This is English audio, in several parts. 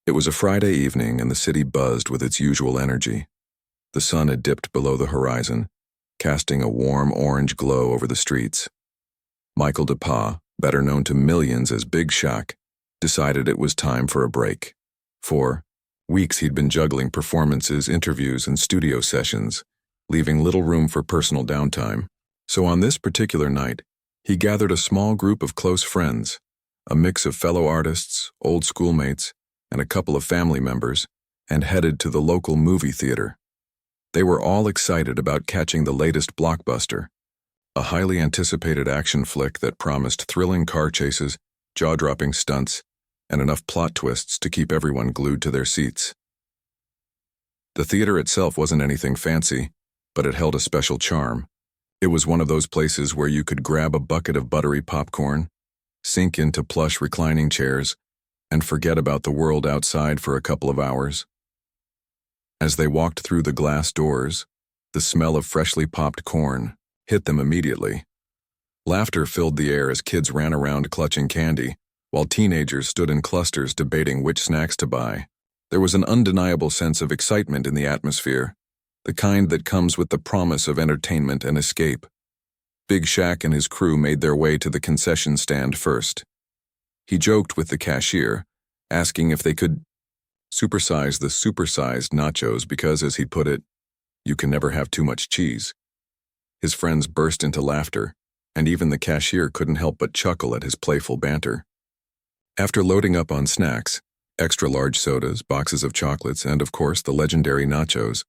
It was a Friday evening and the city buzzed with its usual energy. The sun had dipped below the horizon, casting a warm orange glow over the streets. Michael DePauw, better known to millions as Big Shaq, decided it was time for a break. For weeks he'd been juggling performances, interviews, and studio sessions, leaving little room for personal downtime. So on this particular night, he gathered a small group of close friends, a mix of fellow artists, old schoolmates, and a couple of family members, and headed to the local movie theater. They were all excited about catching the latest blockbuster, a highly anticipated action flick that promised thrilling car chases, jaw-dropping stunts, and enough plot twists to keep everyone glued to their seats. The theater itself wasn't anything fancy, but it held a special charm. It was one of those places where you could grab a bucket of buttery popcorn, sink into plush reclining chairs, and forget about the world outside for a couple of hours. As they walked through the glass doors, the smell of freshly popped corn hit them immediately. Laughter filled the air as kids ran around clutching candy, while teenagers stood in clusters debating which snacks to buy. There was an undeniable sense of excitement in the atmosphere, the kind that comes with the promise of entertainment and escape. Big Shaq and his crew made their way to the concession stand first. He joked with the cashier, asking if they could supersize the supersized nachos because, as he put it, you can never have too much cheese. His friends burst into laughter, and even the cashier couldn't help but chuckle at his playful banter. After loading up on snacks, extra-large sodas, boxes of chocolates, and of course the legendary nachos,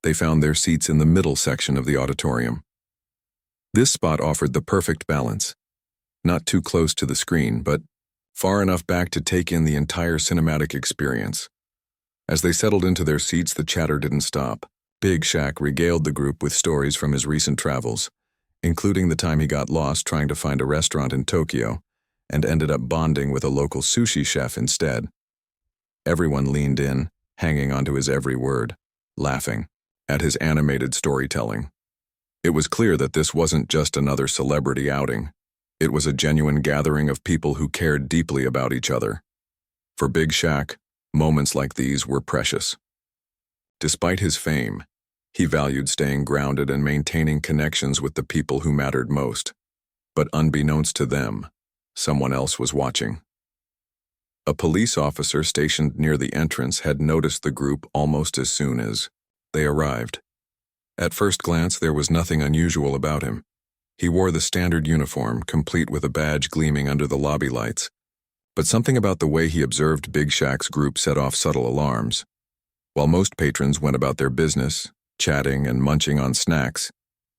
they found their seats in the middle section of the auditorium. This spot offered the perfect balance. Not too close to the screen, but far enough back to take in the entire cinematic experience. As they settled into their seats, the chatter didn't stop. Big Shaq regaled the group with stories from his recent travels, including the time he got lost trying to find a restaurant in Tokyo and ended up bonding with a local sushi chef instead. Everyone leaned in, hanging onto his every word, laughing at his animated storytelling. It was clear that this wasn't just another celebrity outing. It was a genuine gathering of people who cared deeply about each other. For Big Shaq, moments like these were precious. Despite his fame, he valued staying grounded and maintaining connections with the people who mattered most. But unbeknownst to them, someone else was watching. A police officer stationed near the entrance had noticed the group almost as soon as they arrived. At first glance, there was nothing unusual about him. He wore the standard uniform, complete with a badge gleaming under the lobby lights. But something about the way he observed Big Shaq's group set off subtle alarms. While most patrons went about their business, chatting and munching on snacks,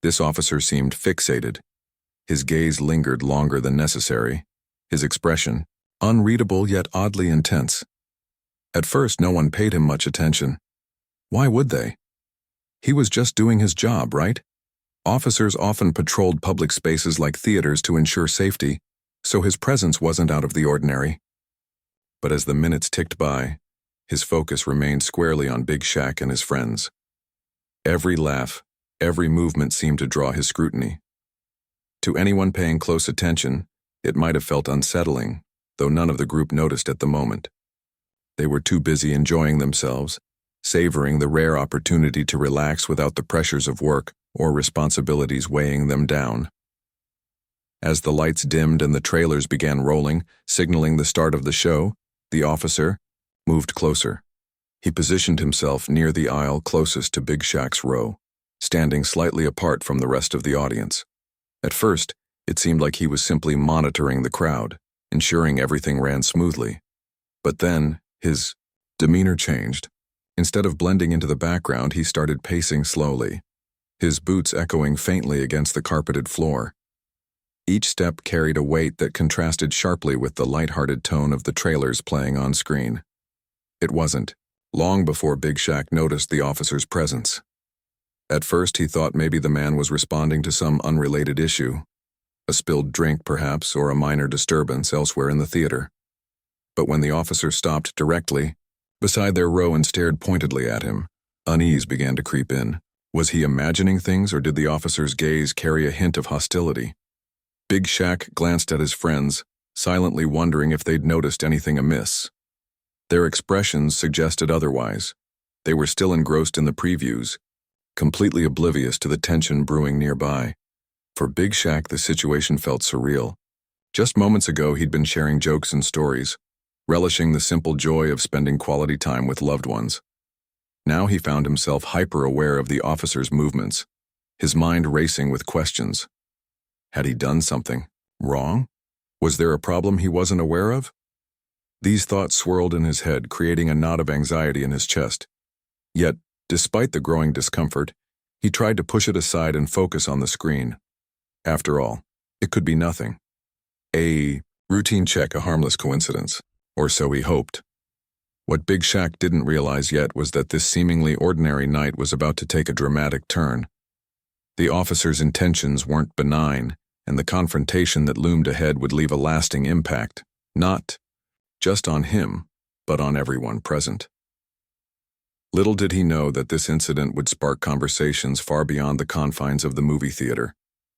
this officer seemed fixated. His gaze lingered longer than necessary, his expression unreadable yet oddly intense. At first, no one paid him much attention. Why would they? He was just doing his job, right? Officers often patrolled public spaces like theaters to ensure safety, so his presence wasn't out of the ordinary. But as the minutes ticked by, his focus remained squarely on Big Shaq and his friends. Every laugh, every movement seemed to draw his scrutiny. To anyone paying close attention, it might have felt unsettling, though none of the group noticed at the moment. They were too busy enjoying themselves, savoring the rare opportunity to relax without the pressures of work or responsibilities weighing them down. As the lights dimmed and the trailers began rolling, signaling the start of the show, the officer moved closer. He positioned himself near the aisle closest to Big Shaq's row, standing slightly apart from the rest of the audience. At first, it seemed like he was simply monitoring the crowd, ensuring everything ran smoothly. But then, his demeanor changed. Instead of blending into the background, he started pacing slowly, his boots echoing faintly against the carpeted floor. Each step carried a weight that contrasted sharply with the light-hearted tone of the trailers playing on screen. It wasn't long before Big Shaq noticed the officer's presence. At first, he thought maybe the man was responding to some unrelated issue, a spilled drink perhaps, or a minor disturbance elsewhere in the theater. But when the officer stopped directly beside their row and stared pointedly at him, unease began to creep in. Was he imagining things, or did the officer's gaze carry a hint of hostility? Big Shaq glanced at his friends, silently wondering if they'd noticed anything amiss. Their expressions suggested otherwise. They were still engrossed in the previews, completely oblivious to the tension brewing nearby. For Big Shaq, the situation felt surreal. Just moments ago, he'd been sharing jokes and stories, relishing the simple joy of spending quality time with loved ones. Now he found himself hyper-aware of the officer's movements, his mind racing with questions. Had he done something wrong? Was there a problem he wasn't aware of? These thoughts swirled in his head, creating a knot of anxiety in his chest. Yet, despite the growing discomfort, he tried to push it aside and focus on the screen. After all, it could be nothing. A routine check, a harmless coincidence. Or so he hoped. What Big Shaq didn't realize yet was that this seemingly ordinary night was about to take a dramatic turn. The officer's intentions weren't benign, and the confrontation that loomed ahead would leave a lasting impact, not just on him, but on everyone present. Little did he know that this incident would spark conversations far beyond the confines of the movie theater,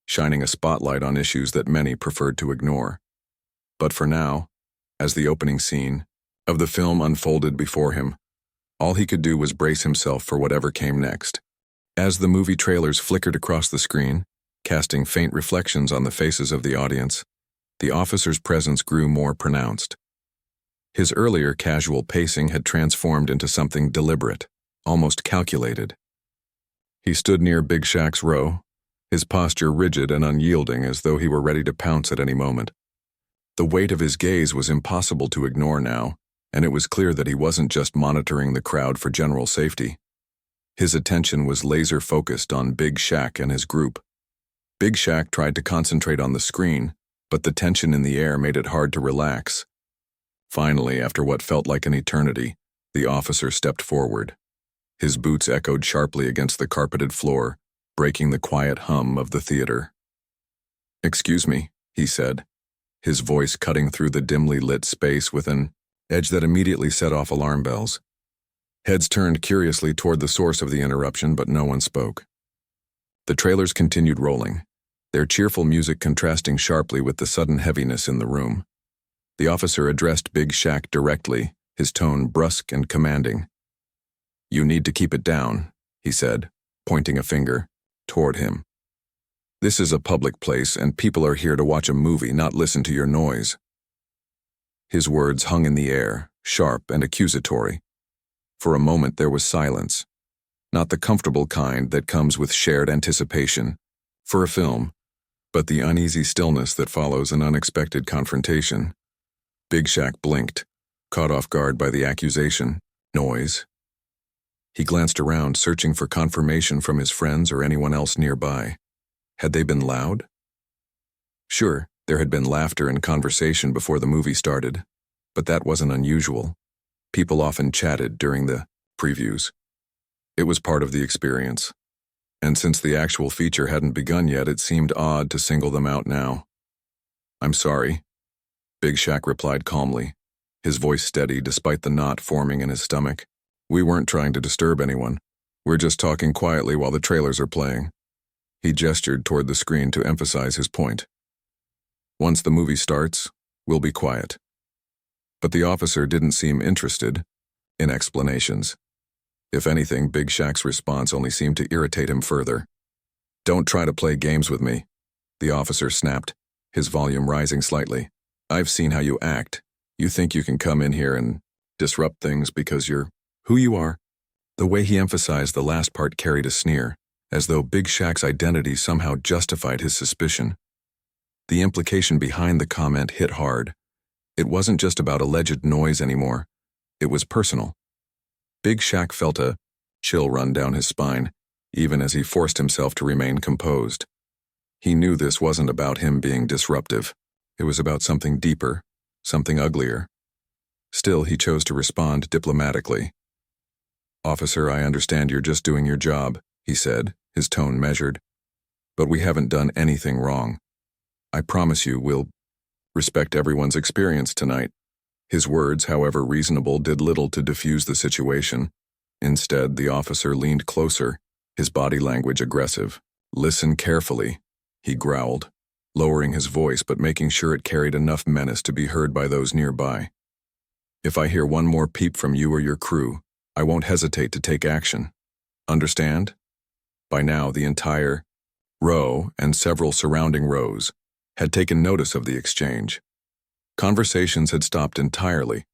shining a spotlight on issues that many preferred to ignore. But for now, as the opening scene of the film unfolded before him, all he could do was brace himself for whatever came next. As the movie trailers flickered across the screen, casting faint reflections on the faces of the audience, the officer's presence grew more pronounced. His earlier casual pacing had transformed into something deliberate, almost calculated. He stood near Big Shaq's row, his posture rigid and unyielding as though he were ready to pounce at any moment. The weight of his gaze was impossible to ignore now, and it was clear that he wasn't just monitoring the crowd for general safety. His attention was laser-focused on Big Shaq and his group. Big Shaq tried to concentrate on the screen, but the tension in the air made it hard to relax. Finally, after what felt like an eternity, the officer stepped forward. His boots echoed sharply against the carpeted floor, breaking the quiet hum of the theater. "Excuse me," he said, his voice cutting through the dimly lit space with an edge that immediately set off alarm bells. Heads turned curiously toward the source of the interruption, but no one spoke. The trailers continued rolling, their cheerful music contrasting sharply with the sudden heaviness in the room. The officer addressed Big Shaq directly, his tone brusque and commanding. "You need to keep it down," he said, pointing a finger toward him. "This is a public place, and people are here to watch a movie, not listen to your noise." His words hung in the air, sharp and accusatory. For a moment there was silence, not the comfortable kind that comes with shared anticipation for a film, but the uneasy stillness that follows an unexpected confrontation. Big Shaq blinked, caught off guard by the accusation. Noise. He glanced around, searching for confirmation from his friends or anyone else nearby. Had they been loud? Sure, there had been laughter and conversation before the movie started, but that wasn't unusual. People often chatted during the previews. It was part of the experience. And since the actual feature hadn't begun yet, it seemed odd to single them out now. "I'm sorry," Big Shaq replied calmly, his voice steady despite the knot forming in his stomach. "We weren't trying to disturb anyone. We're just talking quietly while the trailers are playing." He gestured toward the screen to emphasize his point. "Once the movie starts, we'll be quiet." But the officer didn't seem interested in explanations. If anything, Big Shaq's response only seemed to irritate him further. "Don't try to play games with me," the officer snapped, his volume rising slightly. "I've seen how you act. You think you can come in here and disrupt things because you're who you are." The way he emphasized the last part carried a sneer, as though Big Shaq's identity somehow justified his suspicion. The implication behind the comment hit hard. It wasn't just about alleged noise anymore. It was personal. Big Shaq felt a chill run down his spine, even as he forced himself to remain composed. He knew this wasn't about him being disruptive. It was about something deeper, something uglier. Still, he chose to respond diplomatically. "Officer, I understand you're just doing your job," he said, his tone measured. "But we haven't done anything wrong. I promise you we'll respect everyone's experience tonight." His words, however reasonable, did little to diffuse the situation. Instead, the officer leaned closer, his body language aggressive. "Listen carefully," he growled, lowering his voice but making sure it carried enough menace to be heard by those nearby. If I hear one more peep from you or your crew, I won't hesitate to take action. Understand? By now, the entire row and several surrounding rows had taken notice of the exchange. Conversations had stopped entirely,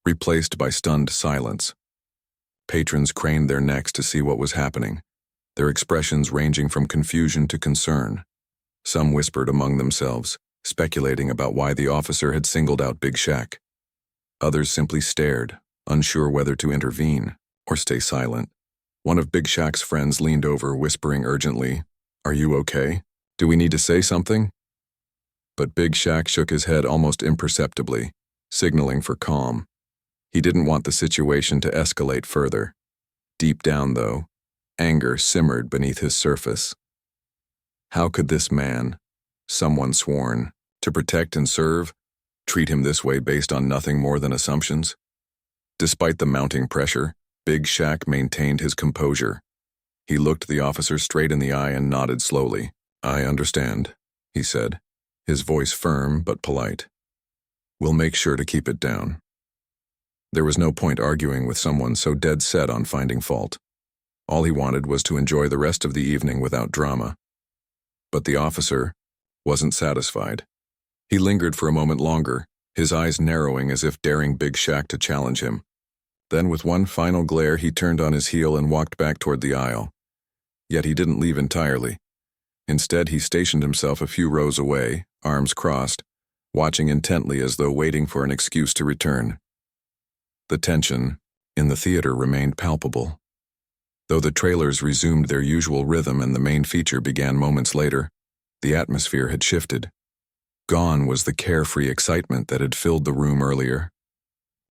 replaced by stunned silence. Patrons craned their necks to see what was happening, their expressions ranging from confusion to concern. Some whispered among themselves, speculating about why the officer had singled out Big Shaq. Others simply stared, unsure whether to intervene or stay silent. One of Big Shaq's friends leaned over, whispering urgently, "Are you okay? Do we need to say something?" But Big Shaq shook his head almost imperceptibly, signaling for calm. He didn't want the situation to escalate further. Deep down, though, anger simmered beneath his surface. How could this man, someone sworn to protect and serve, treat him this way based on nothing more than assumptions? Despite the mounting pressure, Big Shaq maintained his composure. He looked the officer straight in the eye and nodded slowly. "I understand," he said, his voice firm but polite. "We'll make sure to keep it down." There was no point arguing with someone so dead set on finding fault. All he wanted was to enjoy the rest of the evening without drama. But the officer wasn't satisfied. He lingered for a moment longer, his eyes narrowing as if daring Big Shaq to challenge him. Then with one final glare, he turned on his heel and walked back toward the aisle. Yet he didn't leave entirely. Instead, he stationed himself a few rows away, arms crossed, watching intently as though waiting for an excuse to return. The tension in the theater remained palpable. Though the trailers resumed their usual rhythm and the main feature began moments later, the atmosphere had shifted. Gone was the carefree excitement that had filled the room earlier.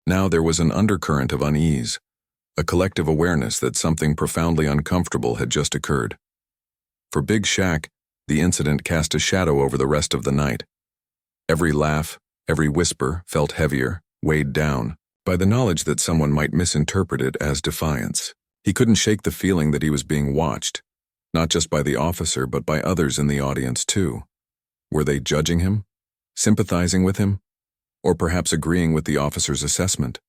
Now there was an undercurrent of unease, a collective awareness that something profoundly uncomfortable had just occurred. For Big Shaq, the incident cast a shadow over the rest of the night. Every laugh, every whisper felt heavier, weighed down by the knowledge that someone might misinterpret it as defiance. He couldn't shake the feeling that he was being watched, not just by the officer but by others in the audience too. Were they judging him, sympathizing with him, or perhaps agreeing with the officer's assessment?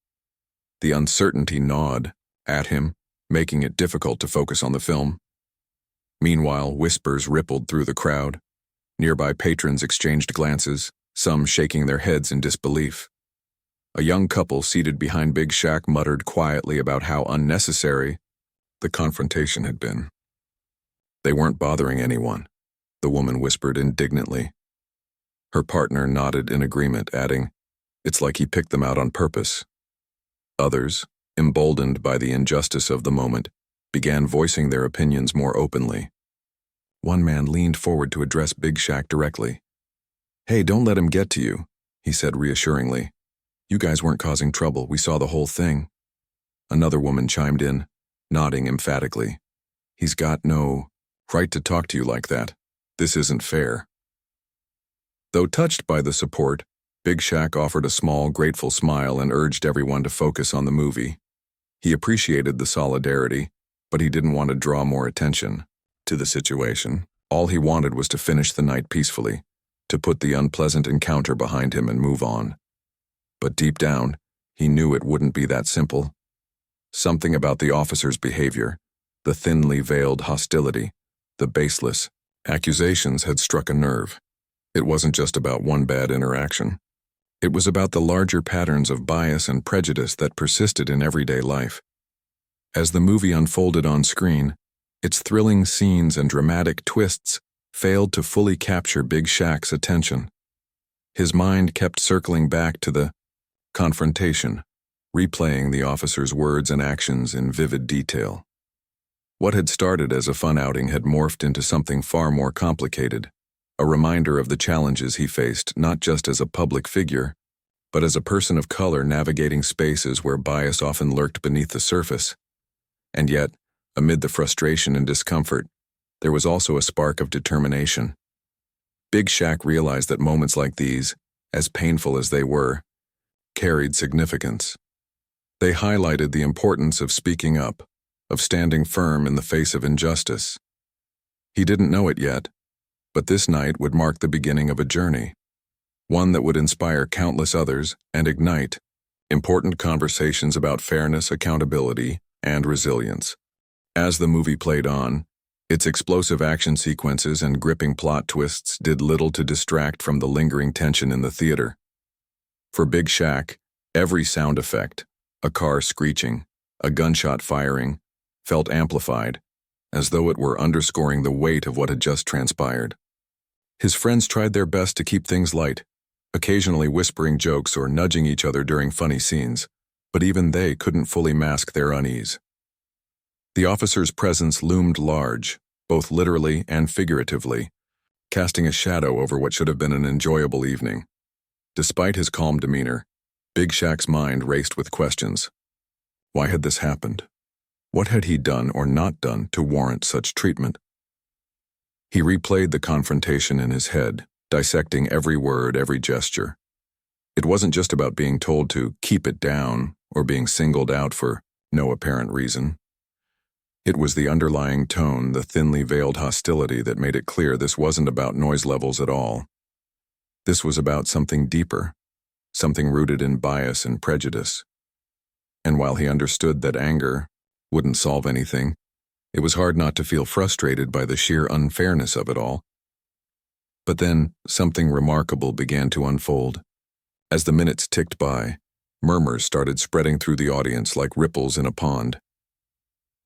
The uncertainty gnawed at him, making it difficult to focus on the film. Meanwhile, whispers rippled through the crowd. Nearby patrons exchanged glances, some shaking their heads in disbelief. A young couple seated behind Big Shaq muttered quietly about how unnecessary the confrontation had been. "They weren't bothering anyone," the woman whispered indignantly. Her partner nodded in agreement, adding, "It's like he picked them out on purpose." Others, emboldened by the injustice of the moment, began voicing their opinions more openly. One man leaned forward to address Big Shaq directly. "Hey, don't let him get to you," he said reassuringly. "You guys weren't causing trouble. We saw the whole thing." Another woman chimed in, nodding emphatically. "He's got no right to talk to you like that. This isn't fair." Though touched by the support, Big Shaq offered a small, grateful smile and urged everyone to focus on the movie. He appreciated the solidarity, but he didn't want to draw more attention to the situation. All he wanted was to finish the night peacefully, to put the unpleasant encounter behind him and move on. But deep down, he knew it wouldn't be that simple. Something about the officer's behavior, the thinly veiled hostility, the baseless accusations had struck a nerve. It wasn't just about one bad interaction. It was about the larger patterns of bias and prejudice that persisted in everyday life. As the movie unfolded on screen, its thrilling scenes and dramatic twists failed to fully capture Big Shaq's attention. His mind kept circling back to the confrontation, replaying the officer's words and actions in vivid detail. What had started as a fun outing had morphed into something far more complicated, a reminder of the challenges he faced not just as a public figure, but as a person of color navigating spaces where bias often lurked beneath the surface. And yet, amid the frustration and discomfort, there was also a spark of determination. Big Shaq realized that moments like these, as painful as they were, carried significance. They highlighted the importance of speaking up, of standing firm in the face of injustice. He didn't know it yet, but this night would mark the beginning of a journey, one that would inspire countless others and ignite Important conversations about fairness, accountability, and resilience. As the movie played on, its explosive action sequences and gripping plot twists did little to distract from the lingering tension in the theater. For Big Shaq, every sound effect, a car screeching, a gunshot firing, felt amplified, as though it were underscoring the weight of what had just transpired. His friends tried their best to keep things light, occasionally whispering jokes or nudging each other during funny scenes, but even they couldn't fully mask their unease. The officer's presence loomed large, both literally and figuratively, casting a shadow over what should have been an enjoyable evening. Despite his calm demeanor, Big Shaq's mind raced with questions. Why had this happened? What had he done or not done to warrant such treatment? He replayed the confrontation in his head, dissecting every word, every gesture. It wasn't just about being told to keep it down or being singled out for no apparent reason. It was the underlying tone, the thinly veiled hostility that made it clear this wasn't about noise levels at all. This was about something deeper, something rooted in bias and prejudice. And while he understood that anger wouldn't solve anything, it was hard not to feel frustrated by the sheer unfairness of it all. But then, something remarkable began to unfold. As the minutes ticked by, murmurs started spreading through the audience like ripples in a pond.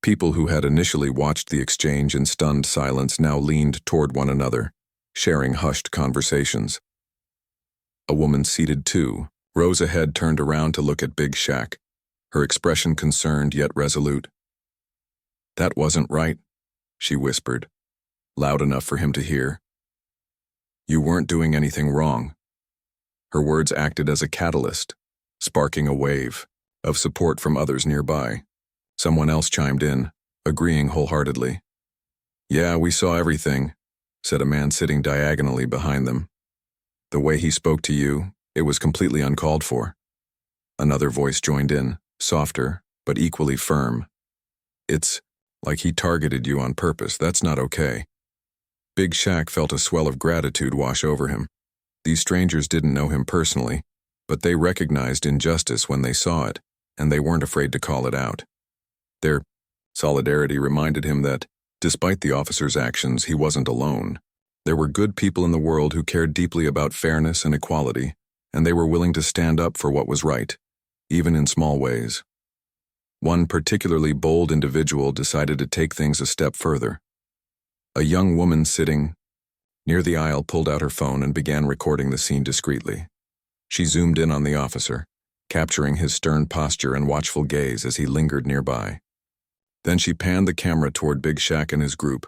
People who had initially watched the exchange in stunned silence now leaned toward one another, sharing hushed conversations. A woman seated too, rose ahead, turned around to look at Big Shaq, her expression concerned yet resolute. "That wasn't right," she whispered, loud enough for him to hear. "You weren't doing anything wrong." Her words acted as a catalyst, sparking a wave of support from others nearby. Someone else chimed in, agreeing wholeheartedly. "Yeah, we saw everything," said a man sitting diagonally behind them. "The way he spoke to you, it was completely uncalled for." Another voice joined in, softer, but equally firm. "It's like he targeted you on purpose. That's not okay." Big Shaq felt a swell of gratitude wash over him. These strangers didn't know him personally, but they recognized injustice when they saw it, and they weren't afraid to call it out. Their solidarity reminded him that, despite the officer's actions, he wasn't alone. There were good people in the world who cared deeply about fairness and equality, and they were willing to stand up for what was right, even in small ways. One particularly bold individual decided to take things a step further. A young woman sitting near the aisle pulled out her phone and began recording the scene discreetly. She zoomed in on the officer, capturing his stern posture and watchful gaze as he lingered nearby. Then she panned the camera toward Big Shaq and his group,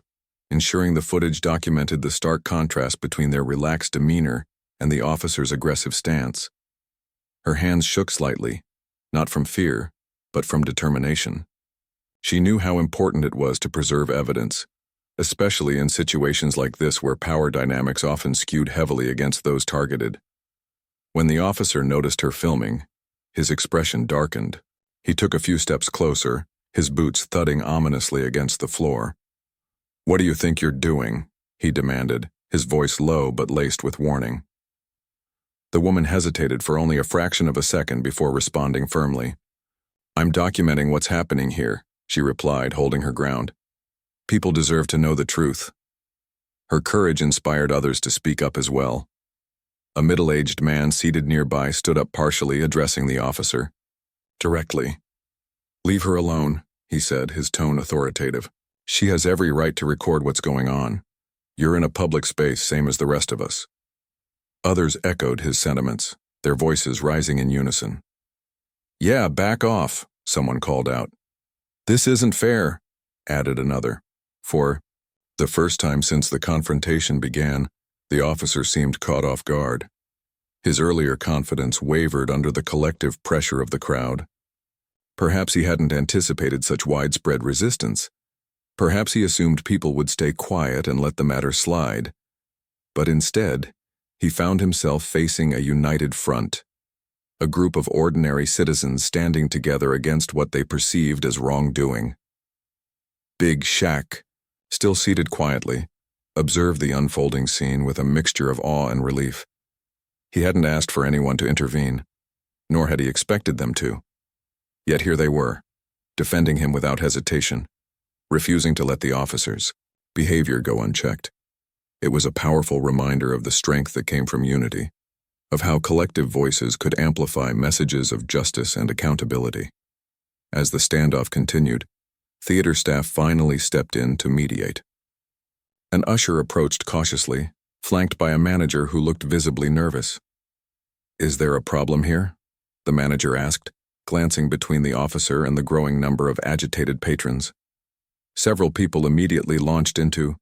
ensuring the footage documented the stark contrast between their relaxed demeanor and the officer's aggressive stance. Her hands shook slightly, not from fear, but from determination. She knew how important it was to preserve evidence, especially in situations like this where power dynamics often skewed heavily against those targeted. When the officer noticed her filming, his expression darkened. He took a few steps closer, his boots thudding ominously against the floor. "What do you think you're doing?" he demanded, his voice low but laced with warning. The woman hesitated for only a fraction of a second before responding firmly. "I'm documenting what's happening here," she replied, holding her ground. "People deserve to know the truth." Her courage inspired others to speak up as well. A middle-aged man seated nearby stood up partially, addressing the officer directly. "Leave her alone," he said, his tone authoritative. "She has every right to record what's going on. You're in a public space, same as the rest of us." Others echoed his sentiments, their voices rising in unison. "Yeah, back off," someone called out. "This isn't fair," added another. For the first time since the confrontation began, the officer seemed caught off guard. His earlier confidence wavered under the collective pressure of the crowd. Perhaps he hadn't anticipated such widespread resistance. Perhaps he assumed people would stay quiet and let the matter slide. But instead, he found himself facing a united front, a group of ordinary citizens standing together against what they perceived as wrongdoing. Big Shaq, still seated quietly, observed the unfolding scene with a mixture of awe and relief. He hadn't asked for anyone to intervene. nor had he expected them to. Yet here they were, defending him without hesitation, refusing to let the officers' behavior go unchecked. It was a powerful reminder of the strength that came from unity, of how collective voices could amplify messages of justice and accountability. As the standoff continued, theater staff finally stepped in to mediate. An usher approached cautiously, flanked by a manager who looked visibly nervous. "Is there a problem here?" the manager asked, glancing between the officer and the growing number of agitated patrons. Several people immediately launched into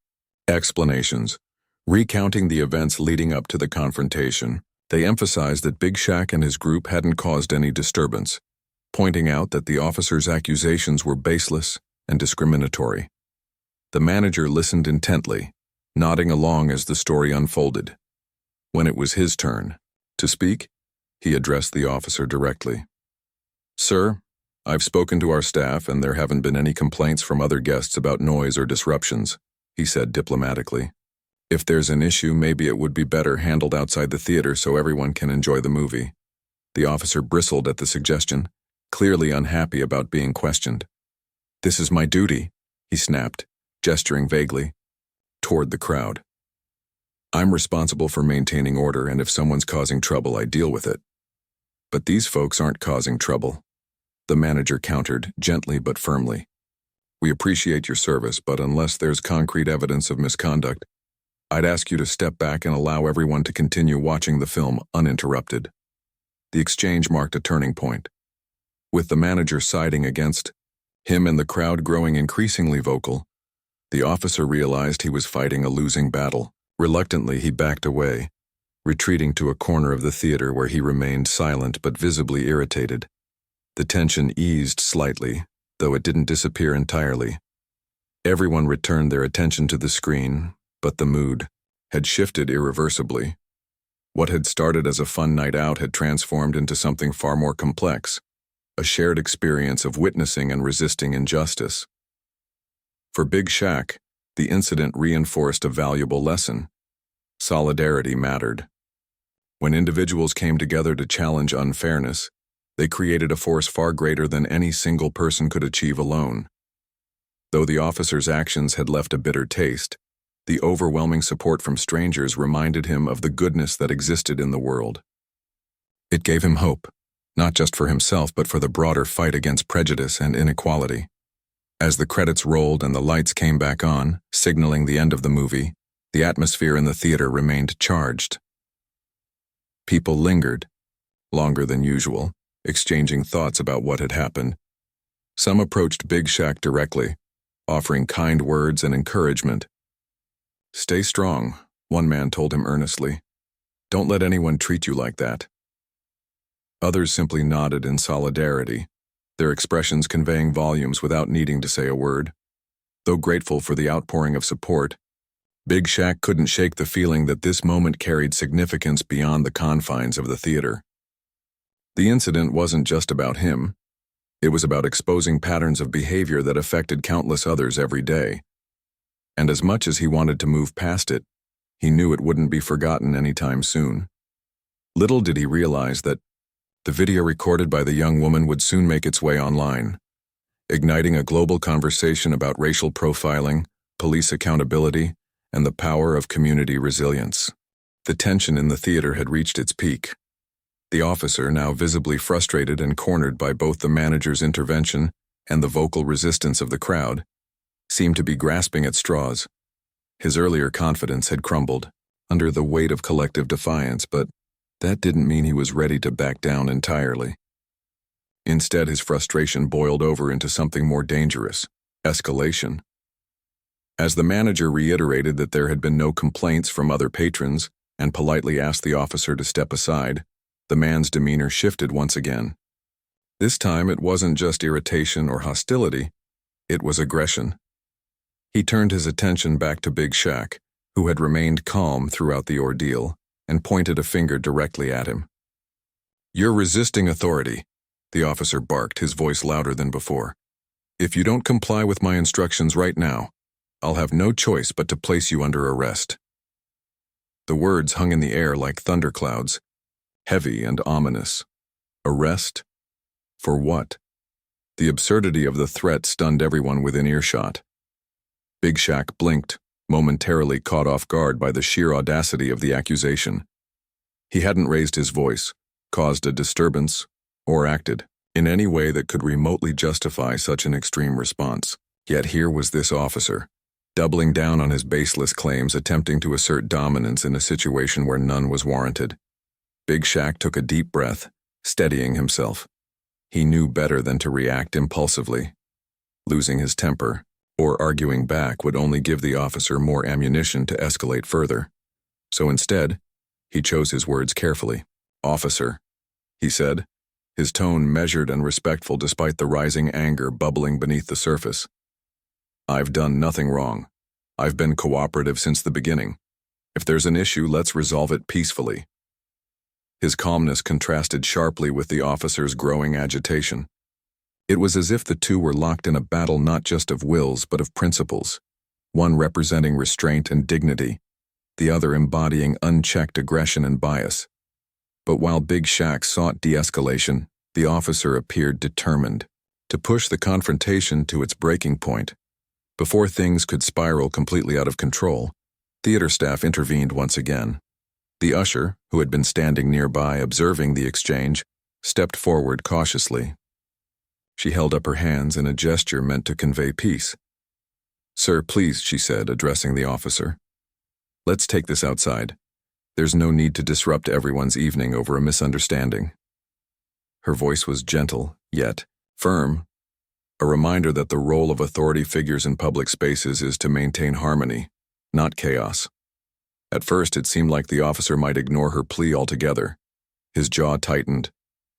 explanations, recounting the events leading up to the confrontation. They emphasized that Big Shaq and his group hadn't caused any disturbance, pointing out that the officers' accusations were baseless and discriminatory. The manager listened intently, nodding along as the story unfolded. When it was his turn to speak, he addressed the officer directly. "Sir, I've spoken to our staff and there haven't been any complaints from other guests about noise or disruptions," he said diplomatically. "If there's an issue, maybe it would be better handled outside the theater so everyone can enjoy the movie." The officer bristled at the suggestion, clearly unhappy about being questioned. "This is my duty," he snapped, gesturing vaguely toward the crowd. "I'm responsible for maintaining order, and if someone's causing trouble, I deal with it. But these folks aren't causing trouble," the manager countered, gently but firmly. "We appreciate your service, but unless there's concrete evidence of misconduct, I'd ask you to step back and allow everyone to continue watching the film uninterrupted." The exchange marked a turning point, with the manager siding against him and the crowd growing increasingly vocal. The officer realized he was fighting a losing battle. Reluctantly, he backed away, retreating to a corner of the theater where he remained silent but visibly irritated. The tension eased slightly, though it didn't disappear entirely. Everyone returned their attention to the screen, but the mood had shifted irreversibly. What had started as a fun night out had transformed into something far more complex, a shared experience of witnessing and resisting injustice. For Big Shaq, the incident reinforced a valuable lesson. Solidarity mattered. When individuals came together to challenge unfairness, they created a force far greater than any single person could achieve alone. Though the officer's actions had left a bitter taste, the overwhelming support from strangers reminded him of the goodness that existed in the world. It gave him hope, not just for himself but for the broader fight against prejudice and inequality. As the credits rolled and the lights came back on, signaling the end of the movie, the atmosphere in the theater remained charged. People lingered, longer than usual, exchanging thoughts about what had happened. Some approached Big Shaq directly, offering kind words and encouragement. "Stay strong," one man told him earnestly. "Don't let anyone treat you like that." Others simply nodded in solidarity, their expressions conveying volumes without needing to say a word. Though grateful for the outpouring of support, Big Shaq couldn't shake the feeling that this moment carried significance beyond the confines of the theater. The incident wasn't just about him. It was about exposing patterns of behavior that affected countless others every day. And as much as he wanted to move past it, he knew it wouldn't be forgotten anytime soon. Little did he realize that the video recorded by the young woman would soon make its way online, igniting a global conversation about racial profiling, police accountability, and the power of community resilience. The tension in the theater had reached its peak. The officer, now visibly frustrated and cornered by both the manager's intervention and the vocal resistance of the crowd, seemed to be grasping at straws. His earlier confidence had crumbled under the weight of collective defiance, but that didn't mean he was ready to back down entirely. Instead, his frustration boiled over into something more dangerous: escalation. As the manager reiterated that there had been no complaints from other patrons and politely asked the officer to step aside, the man's demeanor shifted once again. This time, it wasn't just irritation or hostility, it was aggression. He turned his attention back to Big Shaq, who had remained calm throughout the ordeal, and pointed a finger directly at him. "You're resisting authority," the officer barked, his voice louder than before. "If you don't comply with my instructions right now, I'll have no choice but to place you under arrest." The words hung in the air like thunderclouds, heavy and ominous. Arrest? For what? The absurdity of the threat stunned everyone within earshot. Big Shaq blinked, momentarily caught off guard by the sheer audacity of the accusation. He hadn't raised his voice, caused a disturbance, or acted in any way that could remotely justify such an extreme response. Yet here was this officer, doubling down on his baseless claims, attempting to assert dominance in a situation where none was warranted. Big Shaq took a deep breath, steadying himself. He knew better than to react impulsively. Losing his temper, or arguing back, would only give the officer more ammunition to escalate further. So instead, he chose his words carefully. "Officer," he said, his tone measured and respectful despite the rising anger bubbling beneath the surface. "I've done nothing wrong. I've been cooperative since the beginning. If there's an issue, let's resolve it peacefully." His calmness contrasted sharply with the officer's growing agitation. It was as if the two were locked in a battle not just of wills but of principles, one representing restraint and dignity, the other embodying unchecked aggression and bias. But while Big Shaq sought de-escalation, the officer appeared determined to push the confrontation to its breaking point. Before things could spiral completely out of control, theater staff intervened once again. The usher, who had been standing nearby observing the exchange, stepped forward cautiously. She held up her hands in a gesture meant to convey peace. "Sir, please," she said, addressing the officer. "Let's take this outside. There's no need to disrupt everyone's evening over a misunderstanding." Her voice was gentle, yet firm, a reminder that the role of authority figures in public spaces is to maintain harmony, not chaos. At first, it seemed like the officer might ignore her plea altogether. His jaw tightened,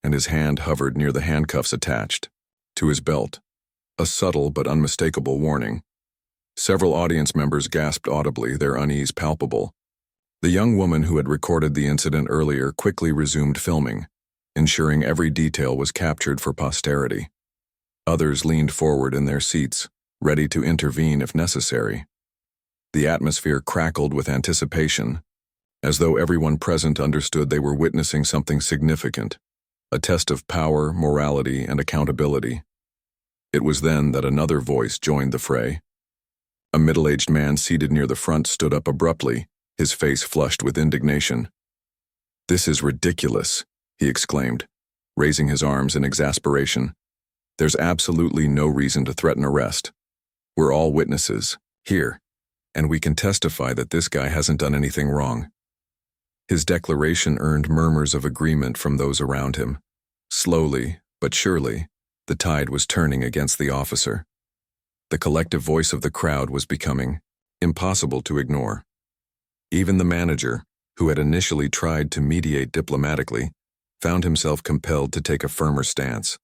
and his hand hovered near the handcuffs attached to his belt, a subtle but unmistakable warning. Several audience members gasped audibly, their unease palpable. The young woman who had recorded the incident earlier quickly resumed filming, ensuring every detail was captured for posterity. Others leaned forward in their seats, ready to intervene if necessary. The atmosphere crackled with anticipation, as though everyone present understood they were witnessing something significant, a test of power, morality, and accountability. It was then that another voice joined the fray. A middle-aged man seated near the front stood up abruptly, his face flushed with indignation. "This is ridiculous," he exclaimed, raising his arms in exasperation. "There's absolutely no reason to threaten arrest. We're all witnesses, here, and we can testify that this guy hasn't done anything wrong." His declaration earned murmurs of agreement from those around him. Slowly, but surely, the tide was turning against the officer. The collective voice of the crowd was becoming impossible to ignore. Even the manager, who had initially tried to mediate diplomatically, found himself compelled to take a firmer stance.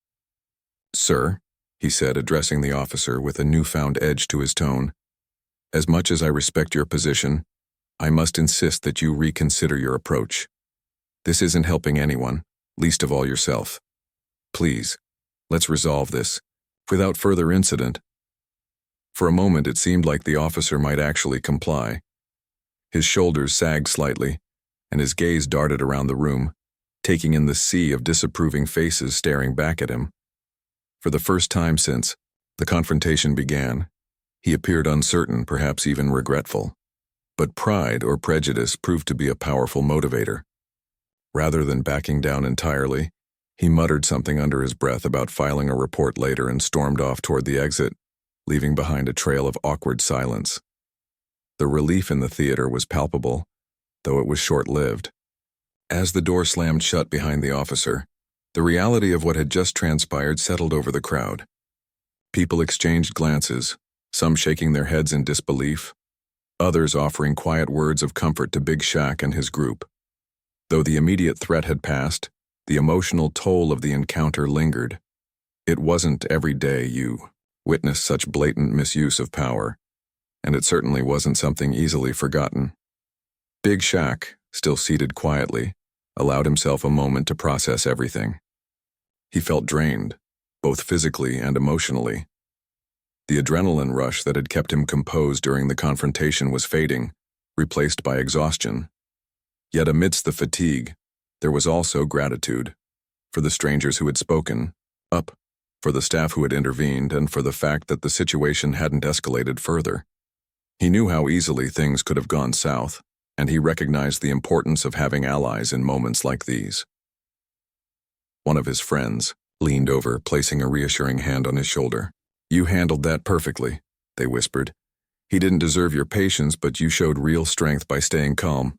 "Sir," he said, addressing the officer with a newfound edge to his tone, "as much as I respect your position, I must insist that you reconsider your approach. This isn't helping anyone, least of all yourself. Please, let's resolve this, without further incident." For a moment it seemed like the officer might actually comply. His shoulders sagged slightly, and his gaze darted around the room, taking in the sea of disapproving faces staring back at him. For the first time since the confrontation began, he appeared uncertain, perhaps even regretful. But pride or prejudice proved to be a powerful motivator. Rather than backing down entirely, he muttered something under his breath about filing a report later and stormed off toward the exit, leaving behind a trail of awkward silence. The relief in the theater was palpable, though it was short-lived. As the door slammed shut behind the officer, the reality of what had just transpired settled over the crowd. People exchanged glances, some shaking their heads in disbelief, others offering quiet words of comfort to Big Shaq and his group. Though the immediate threat had passed, the emotional toll of the encounter lingered. It wasn't every day you witnessed such blatant misuse of power, and it certainly wasn't something easily forgotten. Big Shaq, still seated quietly, allowed himself a moment to process everything. He felt drained, both physically and emotionally. The adrenaline rush that had kept him composed during the confrontation was fading, replaced by exhaustion. Yet amidst the fatigue, there was also gratitude. for the strangers who had spoken, up, for the staff who had intervened, and for the fact that the situation hadn't escalated further. He knew how easily things could have gone south, and he recognized the importance of having allies in moments like these. One of his friends leaned over, placing a reassuring hand on his shoulder. "You handled that perfectly," they whispered. "He didn't deserve your patience, but you showed real strength by staying calm."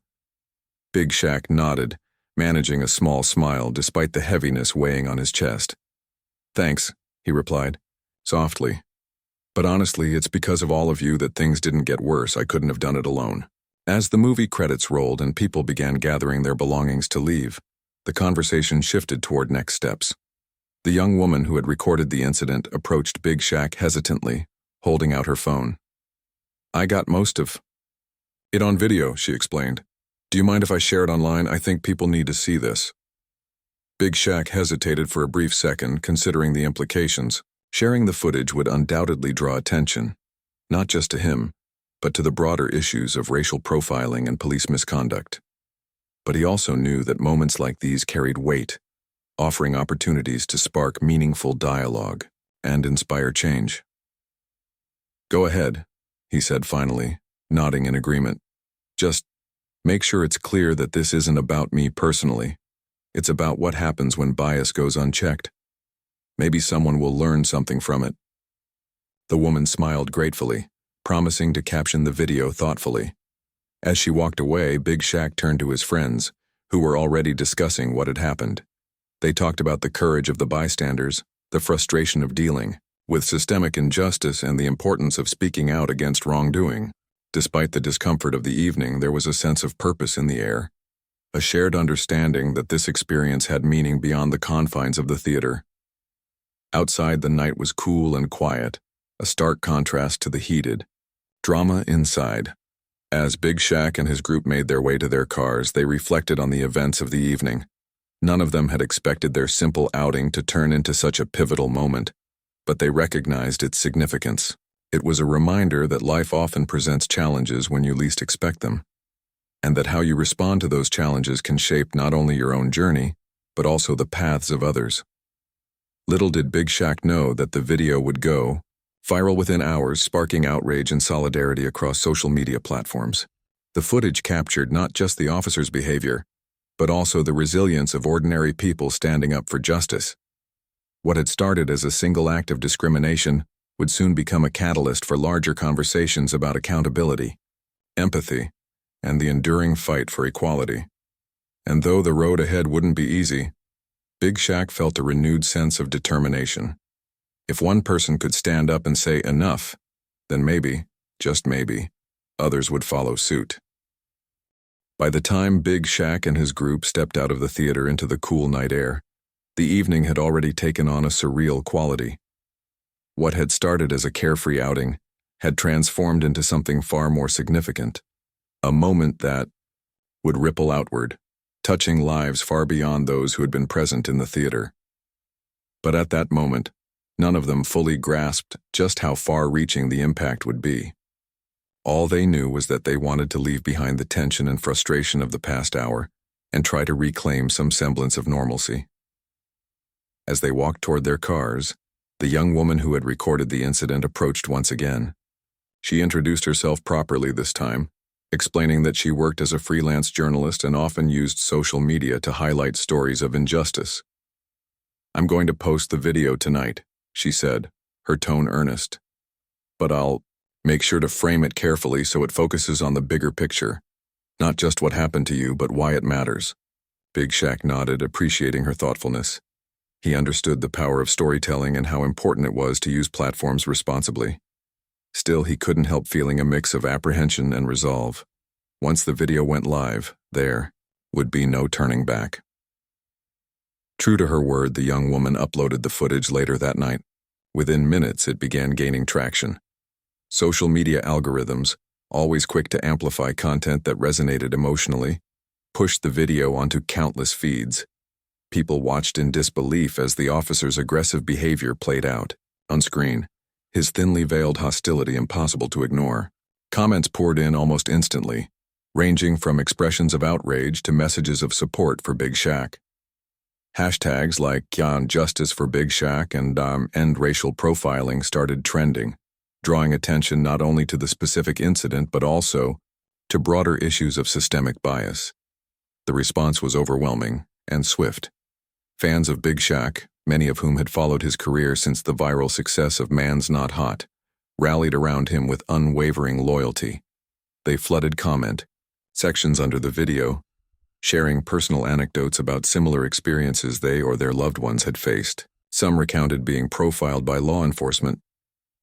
Big Shaq nodded, managing a small smile despite the heaviness weighing on his chest. "Thanks," he replied, softly. "But honestly, it's because of all of you that things didn't get worse. I couldn't have done it alone." As the movie credits rolled and people began gathering their belongings to leave, the conversation shifted toward next steps. The young woman who had recorded the incident approached Big Shaq hesitantly, holding out her phone. "I got most of it on video," she explained. "Do you mind if I share it online? I think people need to see this." Big Shaq hesitated for a brief second, considering the implications. Sharing the footage would undoubtedly draw attention, not just to him, but to the broader issues of racial profiling and police misconduct. But he also knew that moments like these carried weight, offering opportunities to spark meaningful dialogue and inspire change. "Go ahead," he said finally, nodding in agreement. "Just make sure it's clear that this isn't about me personally. It's about what happens when bias goes unchecked. Maybe someone will learn something from it." The woman smiled gratefully, promising to caption the video thoughtfully. As she walked away, Big Shaq turned to his friends, who were already discussing what had happened. They talked about the courage of the bystanders, the frustration of dealing with systemic injustice, and the importance of speaking out against wrongdoing. Despite the discomfort of the evening, there was a sense of purpose in the air, a shared understanding that this experience had meaning beyond the confines of the theater. Outside, the night was cool and quiet, a stark contrast to the heated drama inside. As Big Shaq and his group made their way to their cars, they reflected on the events of the evening. None of them had expected their simple outing to turn into such a pivotal moment, but they recognized its significance. It was a reminder that life often presents challenges when you least expect them, and that how you respond to those challenges can shape not only your own journey, but also the paths of others. Little did Big Shaq know that the video would go viral within hours, sparking outrage and solidarity across social media platforms. The footage captured not just the officers' behavior, but also the resilience of ordinary people standing up for justice. What had started as a single act of discrimination would soon become a catalyst for larger conversations about accountability, empathy, and the enduring fight for equality. And though the road ahead wouldn't be easy, Big Shaq felt a renewed sense of determination. If one person could stand up and say enough, then maybe, just maybe, others would follow suit. By the time Big Shaq and his group stepped out of the theater into the cool night air, the evening had already taken on a surreal quality. What had started as a carefree outing had transformed into something far more significant, a moment that would ripple outward, touching lives far beyond those who had been present in the theater. But at that moment, none of them fully grasped just how far-reaching the impact would be. All they knew was that they wanted to leave behind the tension and frustration of the past hour and try to reclaim some semblance of normalcy. As they walked toward their cars, the young woman who had recorded the incident approached once again. She introduced herself properly this time, explaining that she worked as a freelance journalist and often used social media to highlight stories of injustice. "I'm going to post the video tonight," she said, her tone earnest. "But I'll make sure to frame it carefully so it focuses on the bigger picture, not just what happened to you, but why it matters." Big Shaq nodded, appreciating her thoughtfulness. He understood the power of storytelling and how important it was to use platforms responsibly. Still, he couldn't help feeling a mix of apprehension and resolve. Once the video went live, there would be no turning back. True to her word, the young woman uploaded the footage later that night. Within minutes, it began gaining traction. Social media algorithms, always quick to amplify content that resonated emotionally, pushed the video onto countless feeds. People watched in disbelief as the officer's aggressive behavior played out on screen, his thinly veiled hostility impossible to ignore. Comments poured in almost instantly, ranging from expressions of outrage to messages of support for Big Shaq. Hashtags like Justice for Big Shaq and End Racial Profiling started trending, drawing attention not only to the specific incident but also to broader issues of systemic bias. The response was overwhelming and swift. Fans of Big Shaq, many of whom had followed his career since the viral success of Man's Not Hot, rallied around him with unwavering loyalty. They flooded comment sections under the video, sharing personal anecdotes about similar experiences they or their loved ones had faced. Some recounted being profiled by law enforcement.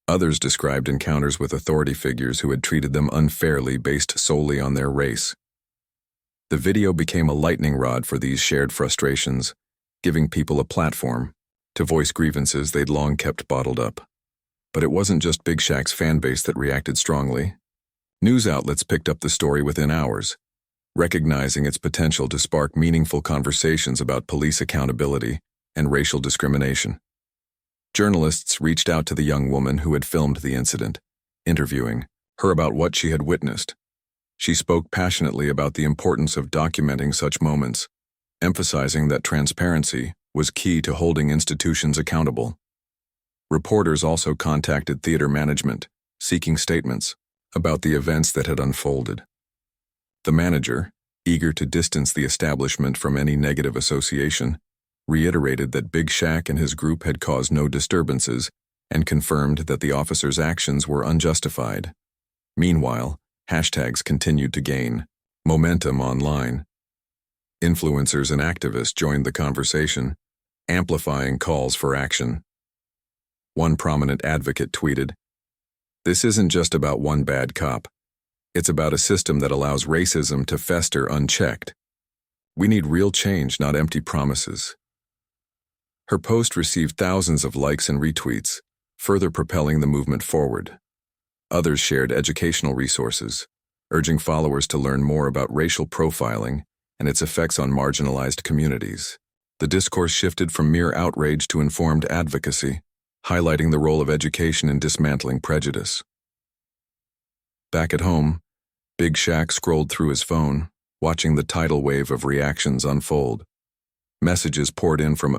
Others described encounters with authority figures who had treated them unfairly based solely on their race. The video became a lightning rod for these shared frustrations, giving people a platform to voice grievances they'd long kept bottled up. But it wasn't just Big Shaq's fan base that reacted strongly. News outlets picked up the story within hours, recognizing its potential to spark meaningful conversations about police accountability and racial discrimination. Journalists reached out to the young woman who had filmed the incident, interviewing her about what she had witnessed. She spoke passionately about the importance of documenting such moments, emphasizing that transparency was key to holding institutions accountable. Reporters also contacted theater management, seeking statements about the events that had unfolded. The manager, eager to distance the establishment from any negative association, reiterated that Big Shaq and his group had caused no disturbances and confirmed that the officers' actions were unjustified. Meanwhile, hashtags continued to gain momentum online. Influencers and activists joined the conversation, amplifying calls for action. One prominent advocate tweeted, "This isn't just about one bad cop. It's about a system that allows racism to fester unchecked. We need real change, not empty promises." Her post received thousands of likes and retweets, further propelling the movement forward. Others shared educational resources, urging followers to learn more about racial profiling and its effects on marginalized communities. The discourse shifted from mere outrage to informed advocacy, highlighting the role of education in dismantling prejudice. Back at home, Big Shaq scrolled through his phone, watching the tidal wave of reactions unfold. Messages poured in from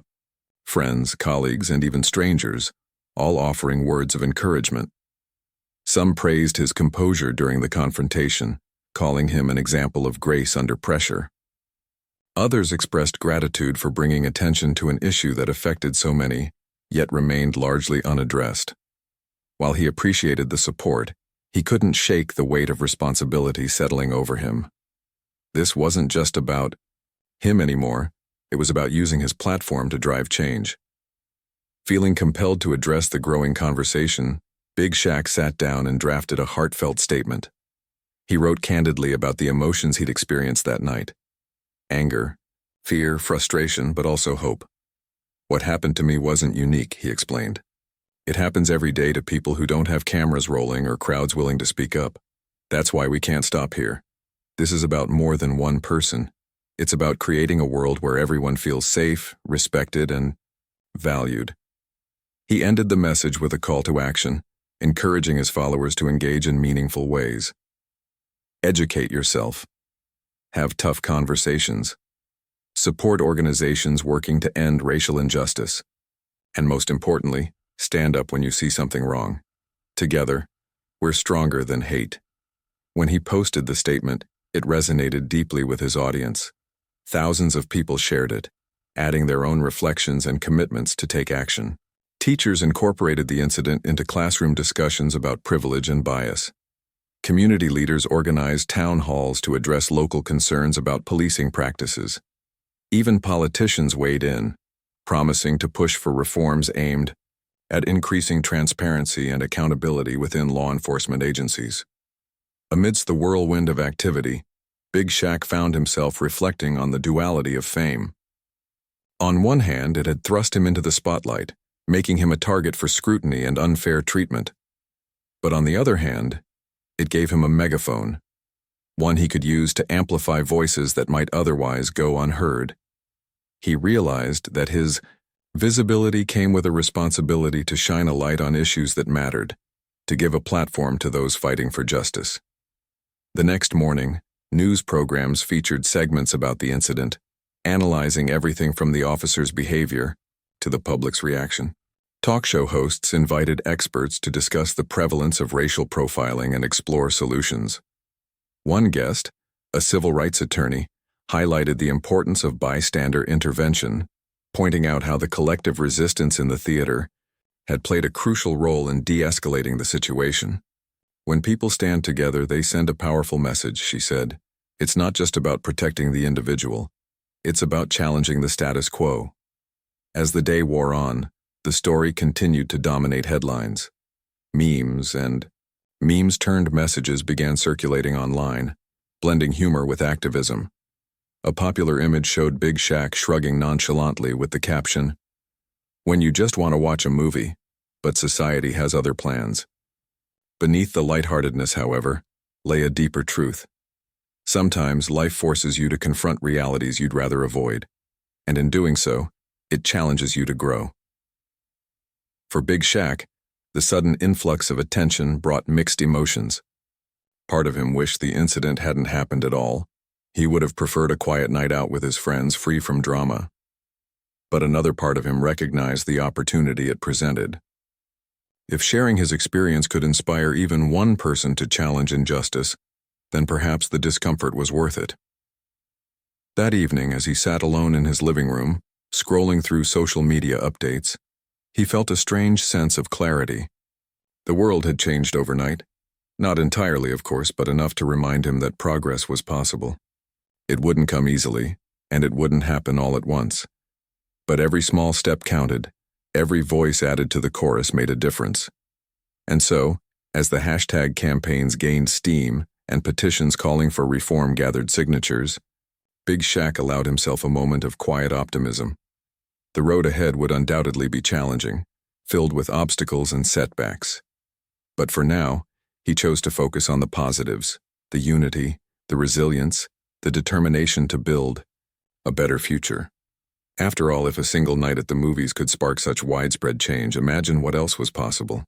friends, colleagues, and even strangers, all offering words of encouragement. Some praised his composure during the confrontation, calling him an example of grace under pressure. Others expressed gratitude for bringing attention to an issue that affected so many, yet remained largely unaddressed. While he appreciated the support, he couldn't shake the weight of responsibility settling over him. This wasn't just about him anymore, it was about using his platform to drive change. Feeling compelled to address the growing conversation, Big Shaq sat down and drafted a heartfelt statement. He wrote candidly about the emotions he'd experienced that night. Anger, fear, frustration, but also hope. "What happened to me wasn't unique," he explained. "It happens every day to people who don't have cameras rolling or crowds willing to speak up. That's why we can't stop here. This is about more than one person. It's about creating a world where everyone feels safe, respected, and valued." He ended the message with a call to action, encouraging his followers to engage in meaningful ways. Educate yourself. Have tough conversations. Support organizations working to end racial injustice. And most importantly, stand up when you see something wrong. Together, we're stronger than hate. When he posted the statement, it resonated deeply with his audience. Thousands of people shared it, adding their own reflections and commitments to take action. Teachers incorporated the incident into classroom discussions about privilege and bias. Community leaders organized town halls to address local concerns about policing practices. Even politicians weighed in, promising to push for reforms aimed at increasing transparency and accountability within law enforcement agencies. Amidst the whirlwind of activity, Big Shaq found himself reflecting on the duality of fame. On one hand, it had thrust him into the spotlight, making him a target for scrutiny and unfair treatment. But on the other hand, it gave him a megaphone, one he could use to amplify voices that might otherwise go unheard. He realized that his visibility came with a responsibility to shine a light on issues that mattered, to give a platform to those fighting for justice. The next morning, news programs featured segments about the incident, analyzing everything from the officer's behavior to the public's reaction. Talk show hosts invited experts to discuss the prevalence of racial profiling and explore solutions. One guest, a civil rights attorney, highlighted the importance of bystander intervention, pointing out how the collective resistance in the theater had played a crucial role in de-escalating the situation. When people stand together, they send a powerful message, she said. It's not just about protecting the individual. It's about challenging the status quo. As the day wore on, the story continued to dominate headlines. Memes-turned messages began circulating online, blending humor with activism. A popular image showed Big Shaq shrugging nonchalantly with the caption, "When you just want to watch a movie, but society has other plans." Beneath the lightheartedness, however, lay a deeper truth. Sometimes life forces you to confront realities you'd rather avoid, and in doing so, it challenges you to grow. For Big Shaq, the sudden influx of attention brought mixed emotions. Part of him wished the incident hadn't happened at all. He would have preferred a quiet night out with his friends, free from drama. But another part of him recognized the opportunity it presented. If sharing his experience could inspire even one person to challenge injustice, then perhaps the discomfort was worth it. That evening, as he sat alone in his living room, scrolling through social media updates, he felt a strange sense of clarity. The world had changed overnight. Not entirely, of course, but enough to remind him that progress was possible. It wouldn't come easily, and it wouldn't happen all at once. But every small step counted. Every voice added to the chorus made a difference. And so, as the hashtag campaigns gained steam and petitions calling for reform gathered signatures, Big Shaq allowed himself a moment of quiet optimism. The road ahead would undoubtedly be challenging, filled with obstacles and setbacks. But for now, he chose to focus on the positives, the unity, the resilience, the determination to build a better future. After all, if a single night at the movies could spark such widespread change, imagine what else was possible.